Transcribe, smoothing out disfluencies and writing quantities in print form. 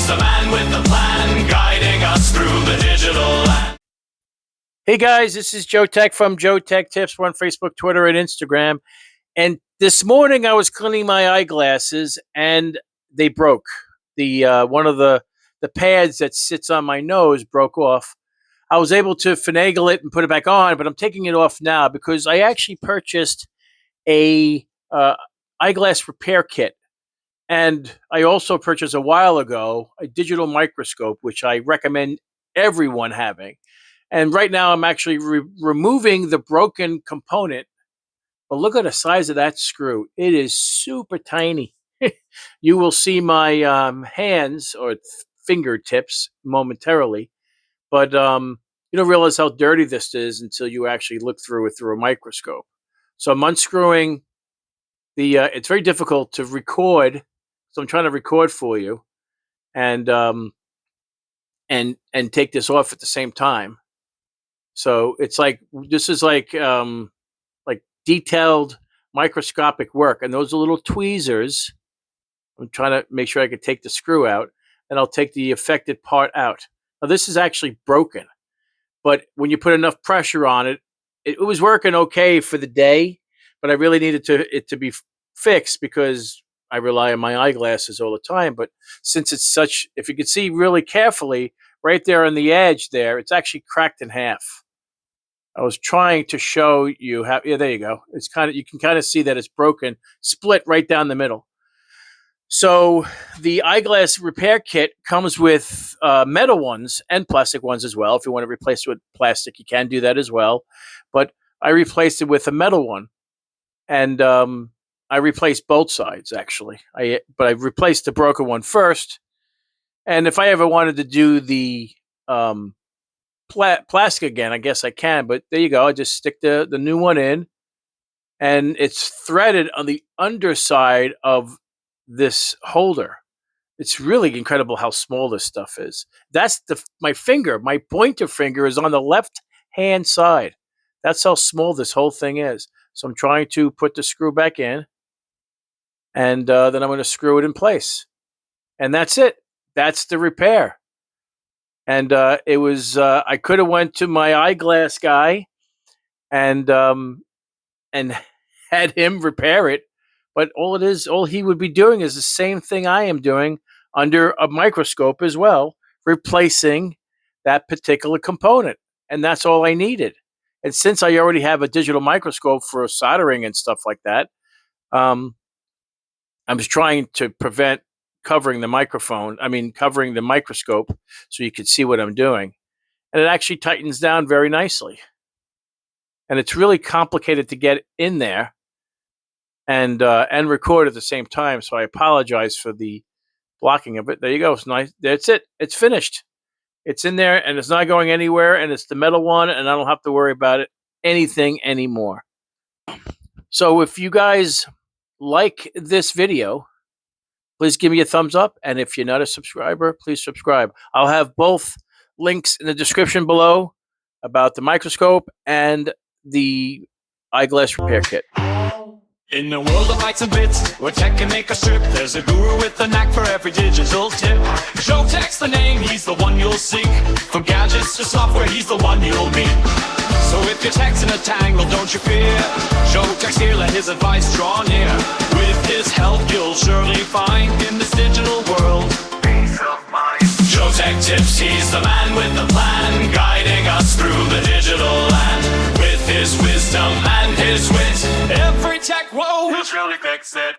He's the man with the plan, guiding us through the digital land. Hey guys, this is Joe Tech from Joe Tech Tips. We're on Facebook, Twitter, and Instagram. And this morning I was cleaning my eyeglasses and they broke. The one of the pads that sits on my nose broke off. I was able to finagle it and put it back on, but I'm taking it off now because I actually purchased a eyeglass repair kit. And I also purchased a while ago a digital microscope, which I recommend everyone having. And right now I'm actually removing the broken component. But look at the size of that screw. It is super tiny. You will see my hands or fingertips momentarily. But you don't realize how dirty this is until you actually look through it through a microscope. So I'm unscrewing the, it's very difficult to record. So I'm trying to record for you and take this off at the same time. So it's like, this is like detailed microscopic work. And those are little tweezers. I'm trying to make sure I can take the screw out and I'll take the affected part out. Now this is actually broken, but when you put enough pressure on it, it was working okay for the day, but I really needed it to be fixed because I rely on my eyeglasses all the time. But since it's such, if you can see really carefully, right there on the edge there, it's actually cracked in half. I was trying to show you how, yeah, there you go. It's kind of, you can kind of see that it's broken, split right down the middle. So the eyeglass repair kit comes with metal ones and plastic ones as well. If you want to replace it with plastic, you can do that as well. But I replaced it with a metal one. And I replaced both sides, actually. But I replaced the broken one first. And if I ever wanted to do the plastic again, I guess I can. But there you go. I just stick the new one in. And it's threaded on the underside of this holder. It's really incredible how small this stuff is. That's my finger. My pointer finger is on the left-hand side. That's how small this whole thing is. So I'm trying to put the screw back in. And then I'm going to screw it in place. And that's it. That's the repair. And it was, I could have went to my eyeglass guy and had him repair it. But all he would be doing is the same thing I am doing under a microscope as well, replacing that particular component. And that's all I needed. And since I already have a digital microscope for soldering and stuff like that, I was trying to prevent covering the microscope so you could see what I'm doing. And it actually tightens down very nicely. And it's really complicated to get in there and record at the same time. So I apologize for the blocking of it. There you go. It's nice. That's it. It's finished. It's in there and it's not going anywhere. And it's the metal one and I don't have to worry about anything anymore. So if you guys like this video, please give me a thumbs up. And if you're not a subscriber, please subscribe. I'll have both links in the description below about the microscope and the eyeglass repair kit. In the world of bytes and bits, where tech can make a strip, there's a guru with a knack for every digital tip. Joe Tech's the name, he's the one you'll seek. From gadgets to software, he's the one you'll meet. So if your tech's in a tangle, don't you fear. Joe Tech's here, let his advice draw near. With his help, you'll surely find in this digital world peace of mind. Joe Tech Tips, he's the man with the plan, guiding us through the digital land. With his wisdom and his wit, every tech woe will surely fix it.